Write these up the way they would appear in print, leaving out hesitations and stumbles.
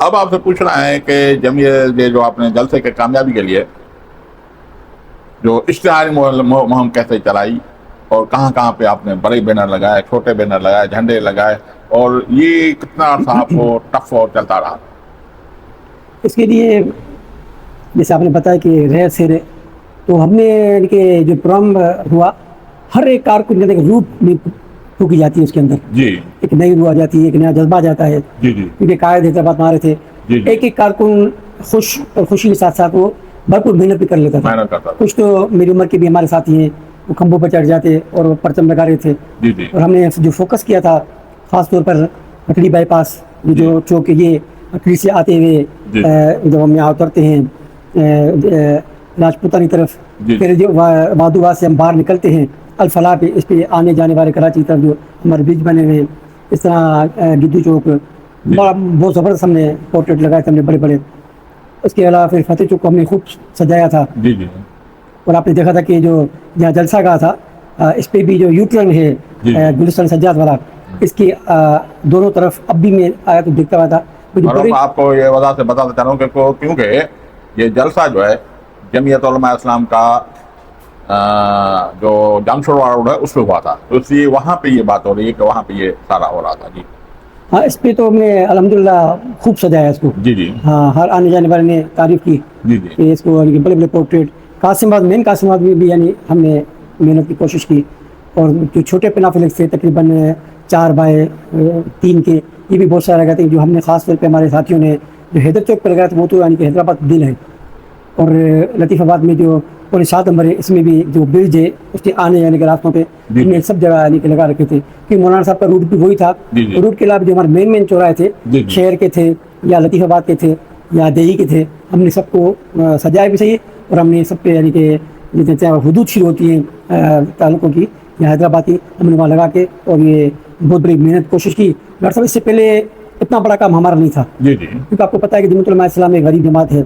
اب آپ سے پوچھنا ہے کہ جمعیت جو آپ نے جلسے کے کامیابی کے لیے جو اشتہاری مہم کیسے چلائی اور کہاں کہاں پہ آپ نے بڑے بینر لگائے، چھوٹے بینر لگائے، جھنڈے لگائے، اور یہ کتنا عرصہ آپ کو ٹف اور چلتا رہا؟ اس کے لیے جیسے آپ نے بتایا کہ رہ سیرے، تو ہم نے کہ جو پروگرام ہوا ہر ایک کارکن کے روح بھی پھونکی جاتی ہے اس کے اندر، جی ایک نئی روح آ جاتی ہے، ایک نیا جذبہ آ جاتا ہے. جی جی کیونکہ قائد حیدرآباد ہمارے تھے، ایک ایک کارکن خوش اور خوشی کے ساتھ ساتھ وہ بھرپور محنت بھی کر لیتا تھا. محنت کرتا تھا. کچھ تو میری عمر کے بھی ہمارے ساتھی ہیں، وہ کھمبوں پہ چڑھ جاتے اور وہ پرچم لگا رہے تھے. جی جی اور ہم نے جو فوکس کیا تھا خاص طور پر اکڑی بائی پاس جو چوک یہ اکڑی سے آتے ہوئے جب ہم یہاں اترتے ہیں راجپوتانی طرف، پھر جو وادو سے ہم باہر نکلتے ہیں الفلاح پہ، اس پہ آنے جانے والے کراچی کی طرف جو ہمارے برج بنے ہوئے ہیں، اس طرح گدو چوک بڑا بہت زبردست ہم نے پورٹریٹ لگائے تھے ہم نے بڑے بڑے. اس کے علاوہ پھر فتح چوک کو ہم نے خوب سجایا تھا. جی جی اور آپ نے دیکھا تھا کہ جو جہاں جلسہ گاہ تھا اس پہ بھی جو یو ٹرن ہے گلستان سجاد والا، اس کی دونوں طرف اب بھی میں آیا تو دیکھتا ہوا تھا. آپ کو یہ وجہ سے بتانا چاہ رہا ہوں کیونکہ یہ جلسہ جو ہے جمعیت علماء اسلام کا جو جامشوڑا روڈ ہے اس پہ ہوا تھا، تو اس لیے وہاں پہ یہ بات ہو رہی ہے کہ وہاں پہ یہ سارا ہو رہا تھا. جی ہاں، اس پہ تو ہم نے الحمدللہ خوب سجایا اس کو. جی جی ہاں، ہر آنے جانے والے نے تعریف کی جی جی کہ اس کو بڑے بڑے پورٹریٹ قاسم آباد مین قاسم آباد میں بھی یعنی ہم نے محنت کی کوشش کی. اور جو چھوٹے پینافلکس تھے تقریباً 4x3 کے، یہ بھی بہت سارے لگاتے ہیں جو ہم نے خاص طور پہ ہمارے ساتھیوں نے جو حیدر چوک پہ لگایا تھا وہ تو یعنی کہ حیدرآباد دل ہے. اور لطیف آباد میں جو 7 نمبر ہے اس میں بھی جو برج ہے اس کے آنے یعنی کہ راستوں پہ ہم نے سب جگہ یعنی کہ لگا رکھے تھے کہ مولانا صاحب کا روٹ بھی وہی تھا. روٹ کے علاوہ جو ہمارے مین چوراہے تھے شہر کے تھے یا لطیف آباد کے تھے یا دیہی کے تھے، ہم نے سب کو سجایا بھی صحیح. اور ہم نے سب پہ یعنی کہ جتنے حدود شروع ہوتی ہیں تعلقوں کی یا حیدرآباد کی، ہم نے وہاں لگا کے اور یہ بہت بڑی محنت کوشش کی. ڈاکٹر صاحب اس سے پہلے اتنا بڑا کام ہمارا نہیں تھا کیونکہ آپ کو پتا ہے کہ جمعیت علماء اسلام ایک غریب جماعت ہے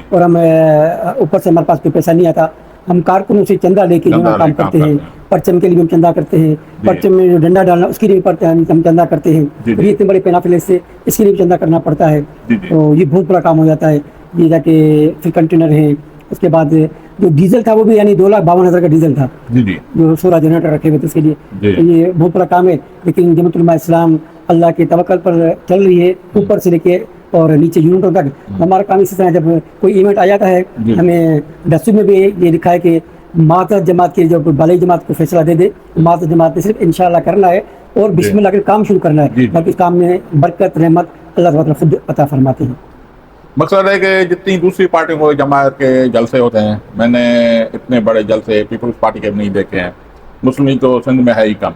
اور ہم اوپر سے ہمارے پاس کوئی پیسہ نہیں آتا. ہم کارکنوں سے چندہ لے کے جو کام کرتے ہیں، پرچم کے لیے بھی ہم چندہ کرتے ہیں، پرچم میں جو ڈنڈا ڈالنا اس کے لیے بھی ہم چندہ کرتے ہیں. یہ اتنے بڑے پینافلکس سے اس کے لیے بھی چندہ کرنا پڑتا ہے، تو یہ بہت بڑا کام ہو جاتا ہے. یہ جا کے پھر کنٹینر ہیں. اس کے بعد جو ڈیزل تھا وہ بھی یعنی 2,52,000 کا ڈیزل تھا جو 16 جنریٹر رکھے ہوئے تھے اس کے لیے. یہ بہت بڑا کام ہے. لیکن جمعیت علماء اسلام اللہ کے توکل پر چل رہی ہے، اوپر سے لے کے اور نیچے یونٹوں تک. ہمارا کام اسی طرح جب کوئی ایونٹ آ جاتا ہے ہمیں دستور میں بھی یہ لکھا ہے کہ معتد جماعت کی جو بالائی جماعت کو فیصلہ دے دے، معتد جماعت نے صرف انشاءاللہ کرنا ہے اور بسم اللہ کے کام شروع کرنا ہے، باقی اس کام میں برکت رحمت اللہ تعالیٰ خود عطا فرماتے ہیں. مقصد ہے کہ جتنی دوسری پارٹیوں کو جماعت کے جلسے ہوتے ہیں، میں نے اتنے بڑے جلسے پیپلز پارٹی کے نہیں دیکھے ہیں. مسلم لیگ تو سندھ میں ہے ہی کم،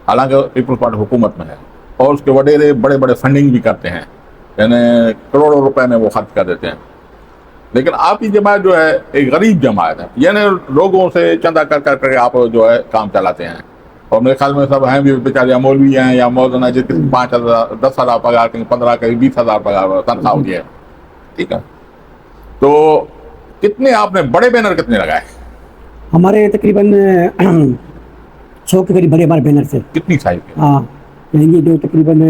حالانکہ پیپلز پارٹی حکومت میں ہے اور اس کے وڈیرے بڑے بڑے فنڈنگ بھی کرتے ہیں، یعنی کروڑوں روپے میں وہ خرچ کر دیتے ہیں. لیکن آپ کی جماعت جو ہے ایک غریب جماعت ہے، یعنی لوگوں سے چندہ کر کر کے آپ جو ہے کام چلاتے ہیں. اور میرے خیال میں سب ہیں بھی بیچارے مولوی ہیں یا مولانا جس کی 5,000 10,000 پگار، کہیں 15، کہیں 20,000 پگار تنخواہ ہوتی ہے. ٹھیک ہے، تو کتنے آپ نے بڑے بینر کتنے لگائے؟ ہمارے تقریباً 100 کے قریب بڑے ہمارے بینر تھے. کتنی سائز کے؟ ہاں، یہ جو تقریباً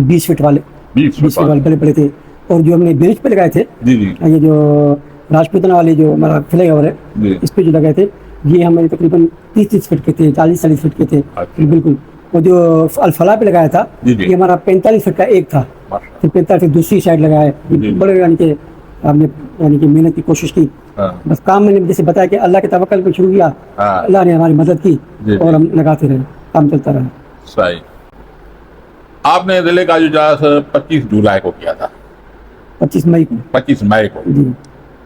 20 فٹ والے 20 فٹ والے بڑے بڑے تھے. اور جو ہم نے برج پہ لگائے تھے یہ جو راجپوتنا والے جو ہمارا فلیگ اوور ہے اس پہ جو لگائے تھے یہ ہمارے تقریباً 30 فٹ کے تھے، 40 فٹ کے تھے بالکل. اور جو الفلاح پہ لگایا تھا یہ ہمارا 45 فٹ کا ایک تھا، پھر 45 فٹ دوسری سائڈ لگایا. بڑے یعنی کہ ہم نے یعنی کہ محنت کی کوشش کی. بس کام میں نے جیسے بتایا کہ اللہ کے توکل پہ شروع کیا، اللہ نے ہماری مدد کی اور ہم لگاتے رہے، کام چلتا رہا. صحیح. آپ نے ضلع کا جو اجلاس 25 جولائی کو کیا تھا، 25 مئی کو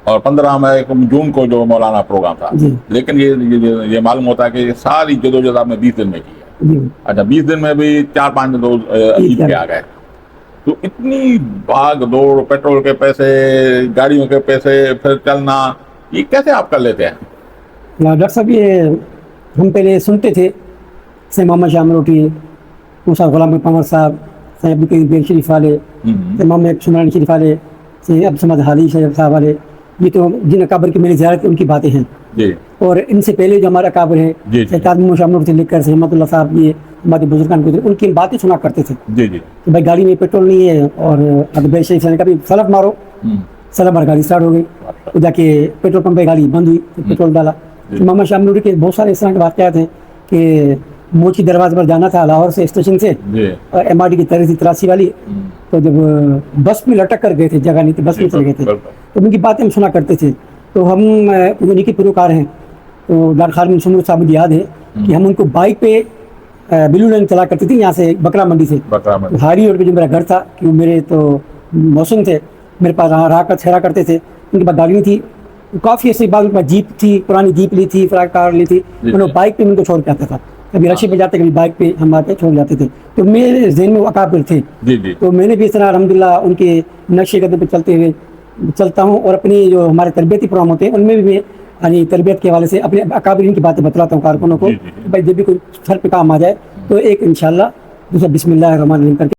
اور 15 جون کو جو مولانا پروگرام تھا. لیکن یہ معلوم ہوتا ہے کہ ساری جدوجہد آپ نے 20 دن میں کی ہے. اچھا، 20 دن میں بھی 4-5 دن روز عید کے آ گئے، تو اتنی بھاگ دوڑ، پیٹرول کے پیسے، گاڑیوں کے پیسے، پھر چلنا، یہ کیسے آپ کر لیتے ہیں؟ ڈاکٹر صاحب یہ ہم پہلے سنتے تھے سے محمد شاہ روٹی، موسیٰ غلام پمر صاحب، سے عبد القدیر بیر شریف والے، سے محمد سمران شریف والے، سے عبد الصمد حالی شریف صاحب والے، یہ تو جن اکابر کی میری زیارت ان کی باتیں ہیں. اور ان سے پہلے جو ہمارا اکابر ہے سے تعظیم شاہ سے لے کر سے رحمت اللہ صاحب، یہ ہمارے بزرگان گزرے ان کی باتیں سنا کرتے تھے جی جی کہ بھائی گاڑی میں پیٹرول نہیں ہے اور اگر بیل شریف سے کبھی سلف مارو، سلف مار گاڑی اسٹارٹ ہو گئی، تو جا کے پیٹرول پمپ پہ گاڑی بند ہوئی تو پیٹرول ڈالا۔ تو محمد شاہ نوری کے بہت سارے اس طرح کے واقعات ہیں کہ موچی دروازے پر جانا تھا لاہور سے اسٹیشن سے، جی ایم آر ڈی کی تیراسی 83 والی، تو جب بس میں لٹک کر گئے تھے، جگہ نہیں تھی، بس میں چلے گئے تھے، تو ان کی باتیں ہم سنا کرتے تھے۔ تو ہم انہیں کے پیروکار ہیں، تو ڈاکٹر خالد سمود صاحب مجھے یاد ہے کہ ہم ان کو بائک پہ بلو لائن چلا کرتے تھے یہاں سے بکرا منڈی سے، ہاری روڈ پہ جو میرا گھر تھا، کہ میرے تو موسم تھے، میرے پاس رہا کر ٹھہرا کرتے تھے، ان کے پاس گاڑی نہیں تھی، کافی ایسے بعد ان کے پاس جیپ تھی، پرانی جیپ لی تھی، فراق کار لی تھی، انہوں بائک پہ ان کو چھوڑ کے آتا تھا، کبھی رکشے پہ جاتے کبھی بائک پہ ہمارے پہ چھوڑ جاتے تھے۔ تو میرے ذہن میں وہ اکابر تھے، جی جی تو میں نے بھی اس طرح الحمدللہ ان کے نقشے قدم پہ چلتے ہوئے چلتا ہوں، اور اپنی جو ہمارے تربیتی پروگرام ہوتے ہیں ان میں بھی میں یعنی تربیت کے حوالے سے اپنے اکابرین کی باتیں بتلاتا ہوں کارکنوں کو، بھائی جب بھی کوئی سر پہ کام آ جائے تو ایک انشاءاللہ دوسرا بسم اللہ الرحمن الرحیم کر کے